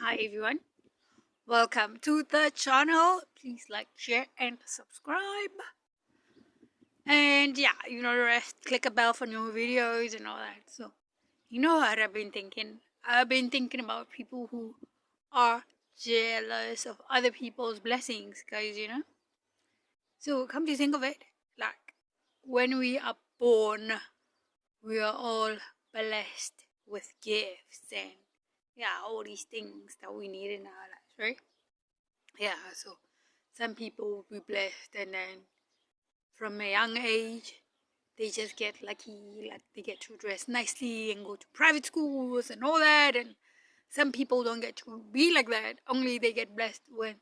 Hi everyone, welcome to the channel. Please like, share and subscribe. And yeah, the rest, click a bell for new videos and all that. So, what I've been thinking? I've been thinking about people who are jealous of other people's blessings, guys, So come to think of it, like when we are born, we are all blessed with gifts and all these things that we need in our lives, right? So some people will be blessed, and then from a young age, they just get lucky, like they get to dress nicely and go to private schools and all that. And some people don't get to be like that. Only they get blessed when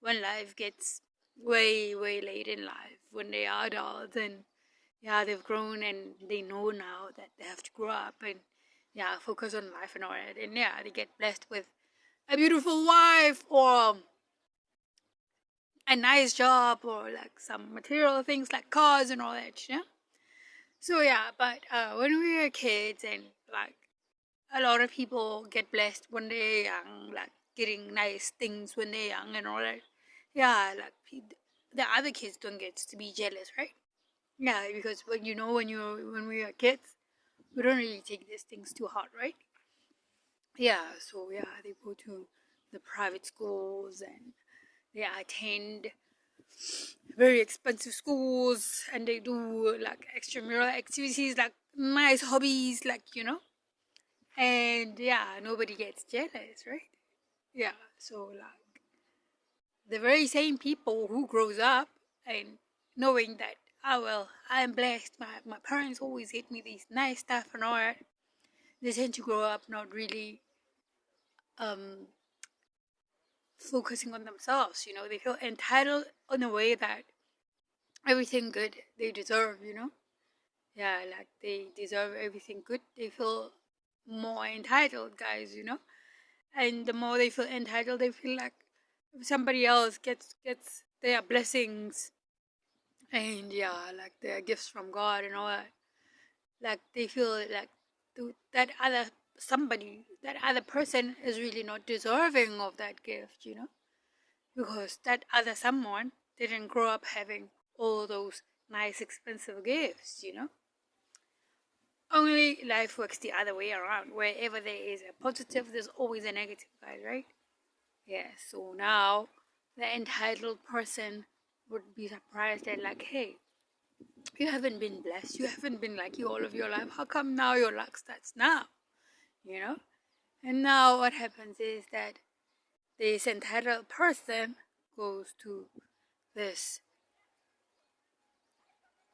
life gets way late in life, when they are adults and they've grown and they know now that they have to grow up and focus on life and all that. And they get blessed with a beautiful wife or a nice job or like some material things like cars and all that, So but when we were kids, and like a lot of people get blessed when they're young, like getting nice things when they're young and all that. Like the other kids don't get to be jealous, right? Because when we were kids, we don't really take these things too hard, right? So they go to the private schools and they attend very expensive schools, and they do like extramural activities, like nice hobbies, like and nobody gets jealous, right? So like the very same people who grows up and knowing that, oh well, I'm blessed, my parents always get me these nice stuff and all that, they tend to grow up not really focusing on themselves. They feel entitled in a way that everything good they deserve, like they deserve everything good. They feel more entitled, guys, and the more they feel entitled, they feel like if somebody else gets their blessings and like their gifts from God and all that, like they feel like that other person is really not deserving of that gift, because that other someone didn't grow up having all those nice expensive gifts, Only life works the other way around. Wherever there is a positive, there's always a negative, guys, right? So now the entitled person would be surprised and like, hey, you haven't been blessed, you haven't been lucky all of your life, how come now your luck starts now? And now what happens is that this entitled person goes to this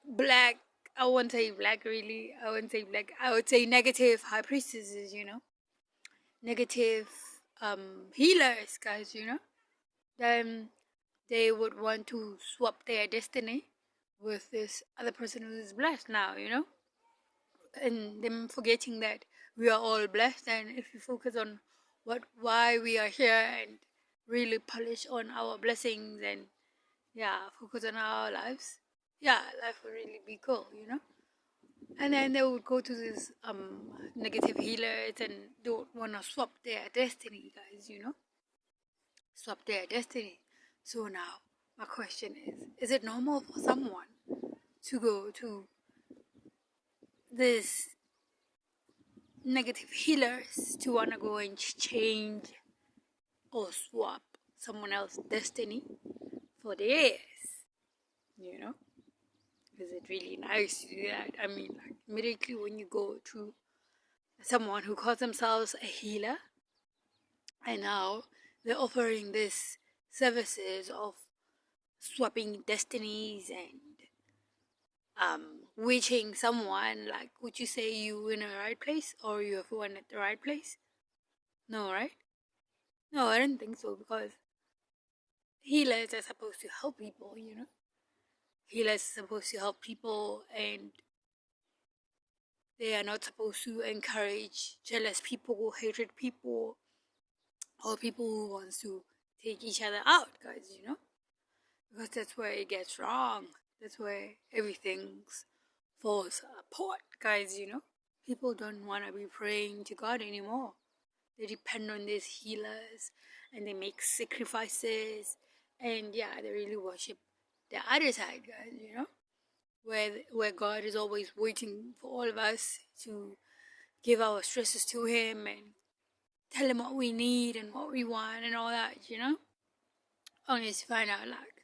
black, I won't say black really, I wouldn't say black, I would say negative high priestesses, negative healers, guys, then they would want to swap their destiny with this other person who is blessed now, and them forgetting that we are all blessed. And if you focus on why we are here and really polish on our blessings and focus on our lives, life will really be cool, And then they would go to these negative healers and they would want to swap their destiny, guys, swap their destiny. So now my question is it normal for someone to go to this negative healers to want to go and change or swap someone else's destiny for theirs? Is it really nice to do that? I mean, like, immediately when you go to someone who calls themselves a healer, and now they're offering this services of swapping destinies and witching someone, like, would you say you in the right place or you have one at the right place? No, right? No, I don't think so, because healers are supposed to help people, Healers are supposed to help people, and they are not supposed to encourage jealous people, hatred people, or people who wants to take each other out, guys, Because that's where it gets wrong. That's where everything falls apart, guys, People don't want to be praying to God anymore. they depend on these healers, and they make sacrifices, and yeah, they really worship the other side, guys, you know, where God is always waiting for all of us to give our stresses to Him and tell Him what we need and what we want and all that, you know. Only to find out, like,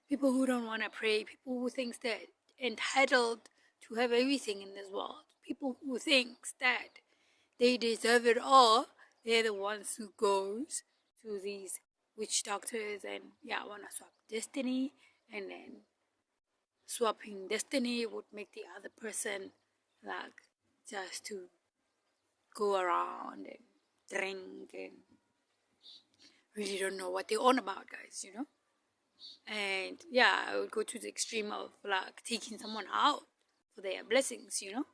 people who don't want to pray, people who thinks they're entitled to have everything in this world, people who thinks that they deserve it all, they're the ones who goes to these witch doctors and yeah, want to swap destiny, and then swapping destiny would make the other person like just to go around and drink and really don't know what they're on about, guys, you know. And yeah, I would go to the extreme of like taking someone out for their blessings, you know,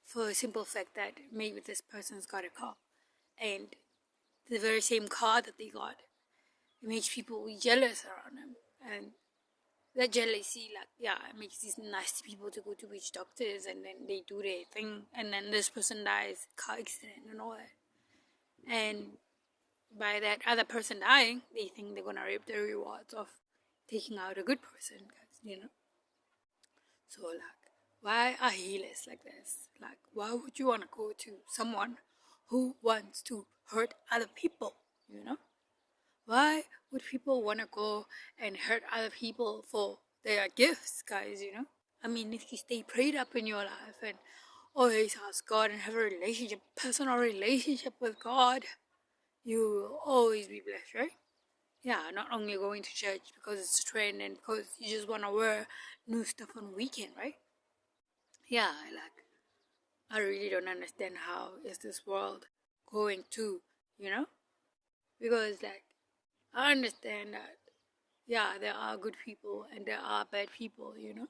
for a simple fact that maybe this person's got a car, and the very same car that they got, it makes people jealous around them, and that jealousy, like, yeah, it makes these nasty people to go to witch doctors, and then they do their thing, and then this person dies, car accident and all that, and by that other person dying, they think they're gonna reap the rewards of taking out a good person, you know. So like, why are healers like this? Like, why would you wanna go to someone who wants to hurt other people, you know? Why would people wanna go and hurt other people for their gifts, guys, you know? I mean, if you stay prayed up in your life and always ask God and have a relationship, personal relationship with God, you will always be blessed, right? Yeah, not only going to church because it's a trend and because you just want to wear new stuff on weekend, right? Yeah, like, I really don't understand how is this world going to, you know? Because like, I understand that, yeah, there are good people and there are bad people, you know?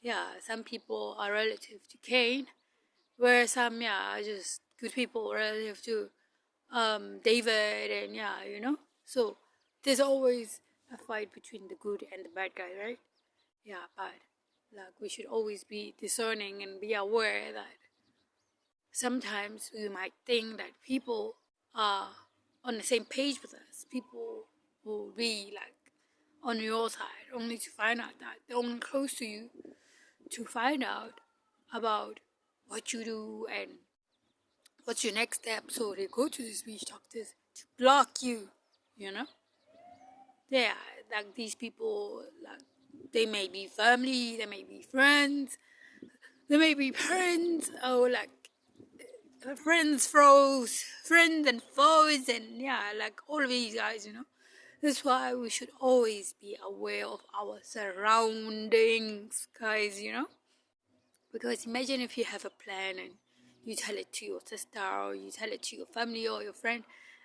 Yeah, some people are relative to Cain, where some, yeah, are just good people relative to David, and yeah, you know. So there's always a fight between the good and the bad guy, right? Yeah, but like, we should always be discerning and be aware that sometimes we might think that people are on the same page with us. People will be like on your side, only to find out that they're only close to you to find out about what you do and what's your next step. So they go to these witch doctors to block you, you know. Yeah, like, these people, like, they may be family, they may be friends, they may be parents, or like friends and foes, and yeah, like all of these guys, you know. That's why we should always be aware of our surroundings, guys, you know. Because imagine if you have a plan and you tell it to your sister or you tell it to your family or your friend,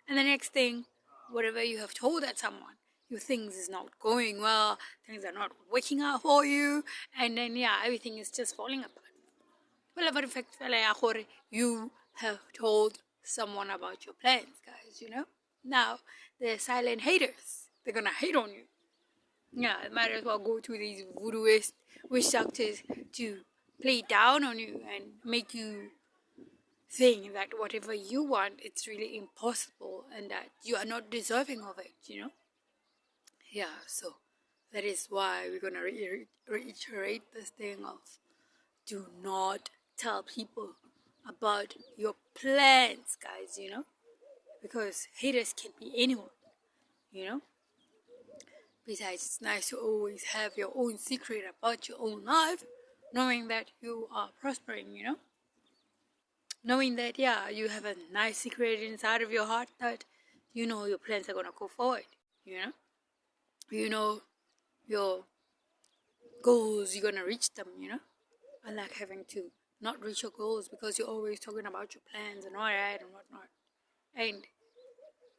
and the next thing, whatever you have told that someone, your things is not going well, things are not working out for you, and then yeah, everything is just falling apart. Well, but in fact, you have told someone about your plans, guys, you know. Now, they're silent haters. They're gonna hate on you. Yeah, it might as well go to these voodooist witch doctors to play down on you and make you think that whatever you want, it's really impossible and that you are not deserving of it, you know? Yeah, so that is why we're gonna reiterate this thing of do not tell people about your plans, guys, you know? Because haters can be anyone, you know? Besides, it's nice to always have your own secret about your own life, knowing that you are prospering, you know? Knowing that, yeah, you have a nice secret inside of your heart that you know your plans are gonna go forward, you know? You know your goals, you're gonna reach them, you know? I like having to not reach your goals because you're always talking about your plans and all that and whatnot. And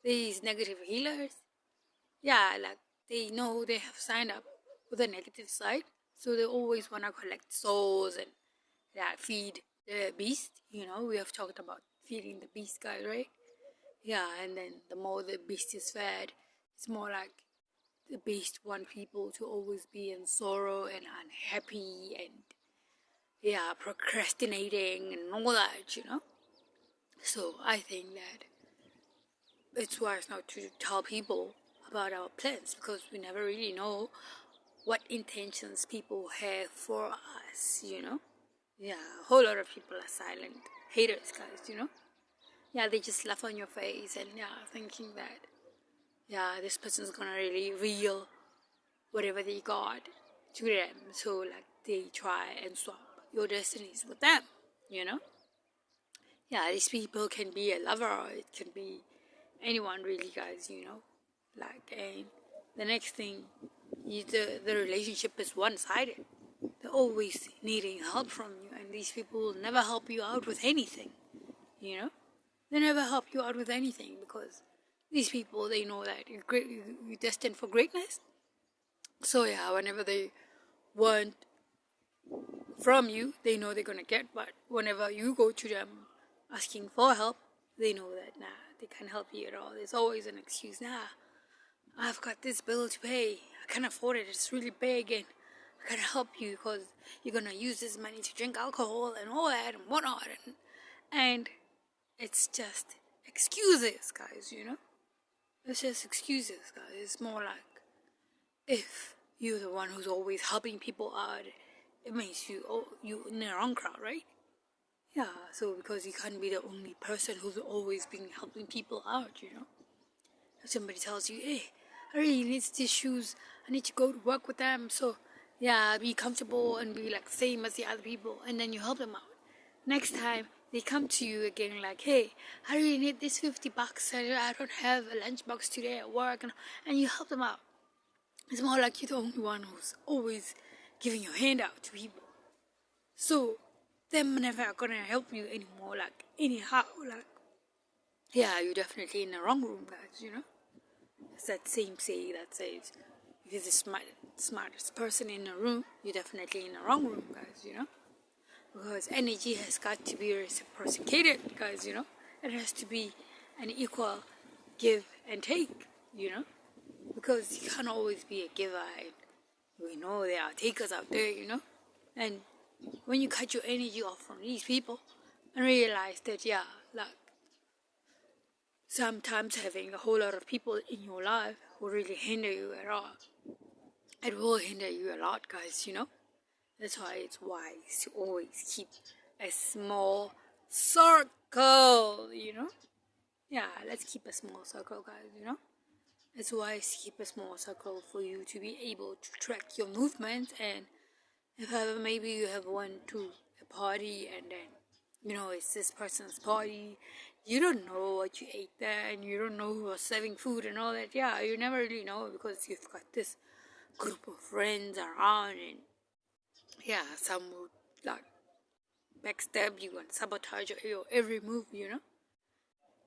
these negative healers, yeah, like, they know they have signed up with the negative side, so they always want to collect souls and yeah, feed the beast. You know, we have talked about feeding the beast, guys, right? Yeah, and then the more the beast is fed, it's more like the beast want people to always be in sorrow and unhappy and yeah, procrastinating and all that, you know. So I think that it's wise not to tell people about our plans, because we never really know what intentions people have for us, Yeah, a whole lot of people are silent haters, guys. Yeah, they just laugh on your face and thinking that, this person's gonna really reveal whatever they got to them. So, like, they try and swap your destinies with them, you know? Yeah, these people can be a lover, or it can be anyone really, guys. Like, and the next thing, the relationship is one-sided. They're always needing help from you, and these people will never help you out with anything, you know? They never help you out with anything, because these people, they know that you're destined for greatness. So yeah, whenever they want from you, they know they're gonna get, but whenever you go to them asking for help, they know that they can't help you at all. There's always an excuse. I've got this bill to pay, I can't afford it, it's really big, and I can't help you because you're gonna use this money to drink alcohol and all that and whatnot, and it's just excuses, guys. It's just excuses, guys. It's more like, if you're the one who's always helping people out, it means you in the wrong crowd, right? Yeah, so because you can't be the only person who's always been helping people out. If somebody tells you, hey, I really need these shoes, I need to go to work with them, so yeah, be comfortable and be like the same as the other people, and then you help them out. Next time, they come to you again like, hey, I really need this $50, I don't have a lunchbox today at work, and you help them out. It's more like you're the only one who's always giving your hand out to people. So, them never gonna help you anymore, like, anyhow, like, yeah, you're definitely in the wrong room, guys. It's that same saying that says, if you're the smartest person in the room, you're definitely in the wrong room, guys. Because energy has got to be reciprocated, guys. It has to be an equal give and take. Because you can't always be a giver, and we know there are takers out there. And when you cut your energy off from these people and realize that, like, sometimes having a whole lot of people in your life will really hinder you at all. It will hinder you a lot, guys. That's why it's wise to always keep a small circle. Yeah, let's keep a small circle, guys. It's wise to keep a small circle for you to be able to track your movements, and if ever maybe you have went to a party and then, it's this person's party, you don't know what you ate there, and you don't know who was serving food and all that. Yeah, you never really know, because you've got this group of friends around, and some would like backstab you and sabotage your every move.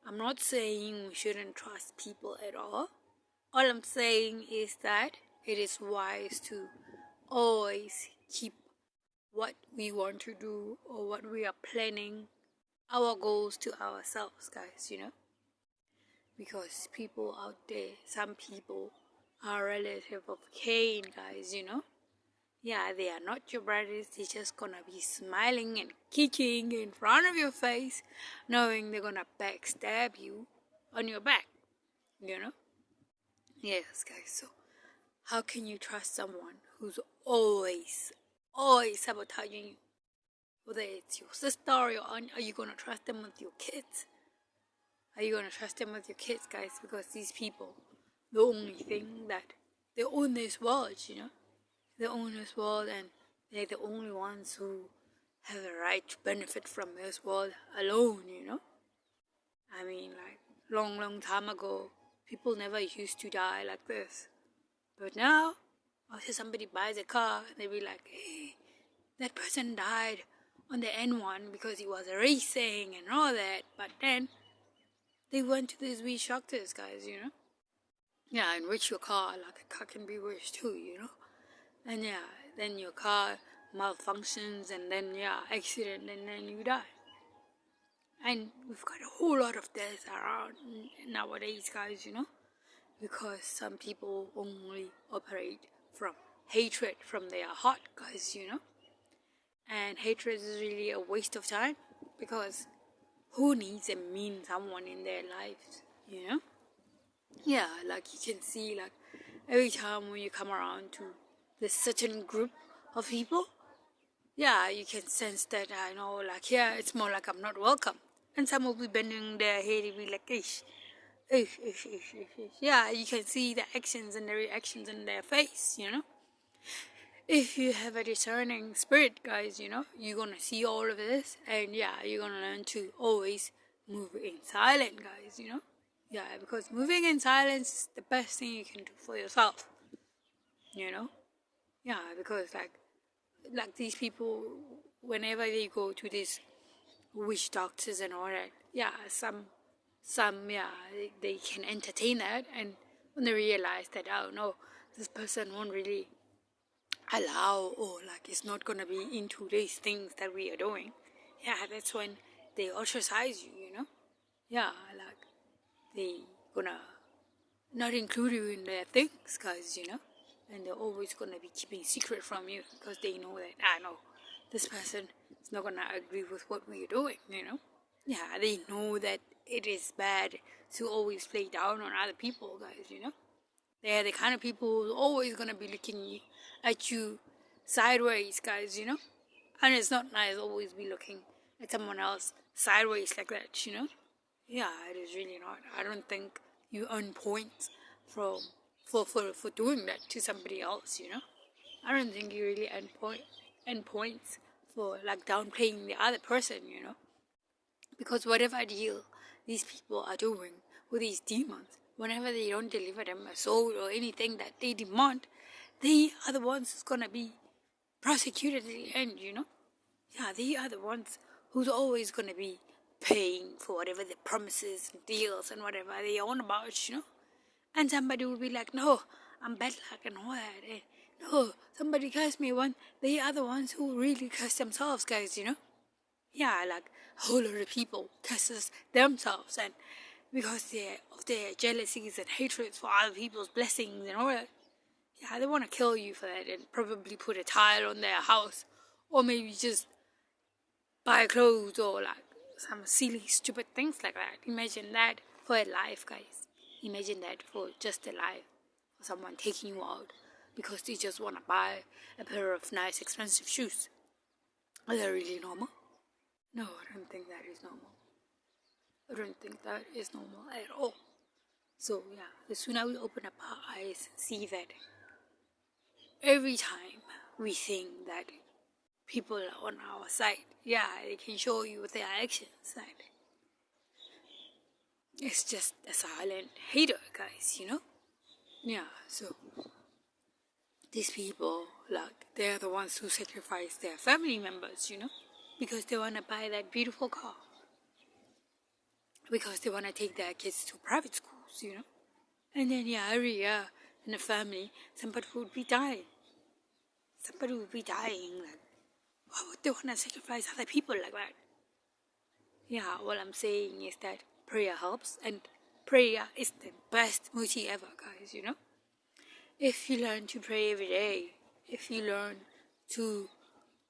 I'm not saying we shouldn't trust people at all. All I'm saying is that it is wise to always keep what we want to do or what we are planning, our goals, to ourselves, guys. Because people out there, some people are relative of Cain, guys. Yeah, they are not your brothers. They're just gonna be smiling and kicking in front of your face, knowing they're gonna backstab you on your back. Yes, guys. So how can you trust someone who's always sabotaging you? Whether it's your sister or your aunt, are you gonna trust them with your kids? Are you gonna trust them with your kids, guys? Because these people, the only thing that they own this world. They own this world, and they're the only ones who have the right to benefit from this world alone. I mean, like, long time ago, people never used to die like this. But now, after somebody buys a car, they'll be like, hey, that person died on the N1 because he was racing and all that. But then, they went to these witch doctors, guys. Yeah, and with your car, like, a car can be worse too. And then your car malfunctions, and then accident, and then you die. And we've got a whole lot of deaths around nowadays, guys. Because some people only operate from hatred from their heart, guys. And hatred is really a waste of time, because who needs a mean someone in their lives? Yeah, like you can see, like every time when you come around to this certain group of people, yeah, you can sense that, I know, like, yeah, it's more like I'm not welcome. And some will be bending their head and be like, ish, ish, ish, ish, ish, ish. Yeah, you can see the actions and the reactions in their face, you know. If you have a discerning spirit, guys, you know, you're gonna see all of this, and yeah, you're gonna learn to always move in silence, guys, you know. Yeah, because moving in silence is the best thing you can do for yourself, you know. Yeah, because like these people, whenever they go to these witch doctors and all that, yeah, some yeah, they can entertain that, and when they realize that, oh no, this person won't really allow, or like it's not gonna be into these things that we are doing, yeah, that's when they ostracize you, you know. Yeah, like they gonna not include you in their things, guys, you know. And they're always gonna be keeping secret from you because they know that, I know this person is not gonna agree with what we're doing, you know. Yeah, they know that it is bad to always play down on other people, guys, you know. They're the kind of people who's always gonna be looking at you sideways, guys, you know. And it's not nice always be looking at someone else sideways like that, you know. Yeah, it is really not. I don't think you earn points from for doing that to somebody else, you know. I don't think you really earn points for like downplaying the other person, you know. Because whatever deal these people are doing with these demons, whenever they don't deliver them a soul or anything that they demand, they are the ones who's gonna be prosecuted at the end, you know. Yeah, they are the ones who's always gonna be paying for whatever the promises and deals and whatever they own about, you know. And somebody will be like, no, I'm bad luck and all that. And no, somebody cursed me once. They are the ones who really curse themselves, guys, you know. Yeah, like a whole lot of people curses themselves, and because of their jealousies and hatreds for other people's blessings and all that. Yeah, they want to kill you for that and probably put a tile on their house, or maybe just buy clothes or like some silly, stupid things like that. Imagine that for a life, guys. Imagine that for just a life, for someone taking you out because they just want to buy a pair of nice, expensive shoes. Are they really normal? No, I don't think that is normal. I don't think that is normal at all. So yeah, the sooner we open up our eyes and see that every time we think that people are on our side, yeah, they can show you with their actions that it's just a silent hater, guys, you know? Yeah, so these people, like, they're the ones who sacrifice their family members, you know? Because they want to buy that beautiful car. Because they want to take their kids to private schools, you know? And then, yeah, every year in a family, somebody would be dying. Somebody would be dying. Like, why would they want to sacrifice other people like that? Yeah, what I'm saying is that prayer helps, and prayer is the best multi ever, guys, you know? If you learn to pray every day, if you learn to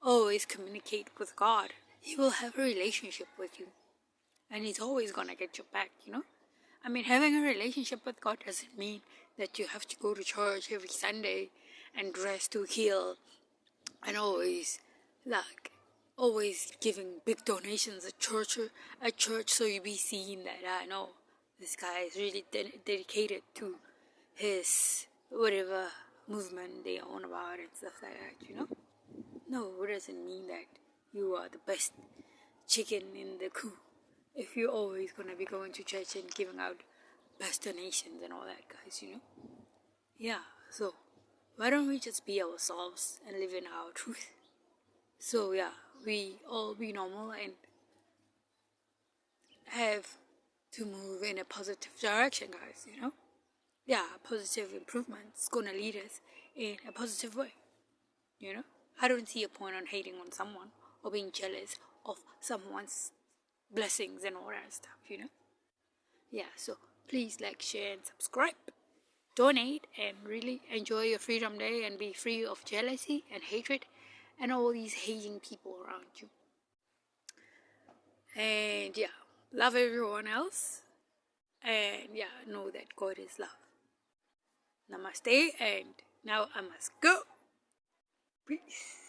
always communicate with God, He will have a relationship with you. And He's always gonna get your back, you know? I mean, having a relationship with God doesn't mean that you have to go to church every Sunday and dress to kill and always giving big donations at church so you be seen that, I know this guy is really dedicated to his whatever movement they own about and stuff like that, you know. No, it doesn't mean that you are the best chicken in the coop if you're always gonna be going to church and giving out best donations and all that, guys, you know. Yeah, so why don't we just be ourselves and live in our truth? So yeah, we all be normal and have to move in a positive direction, guys, you know. Yeah, positive improvements gonna lead us in a positive way, you know. I don't see a point on hating on someone or being jealous of someone's blessings and all that stuff, you know. Yeah, so please like, share and subscribe, donate, and really enjoy your freedom day and be free of jealousy and hatred and all these hating people around you. And yeah, love everyone else. and yeah, know that God is love. Namaste, and now I must go. Peace.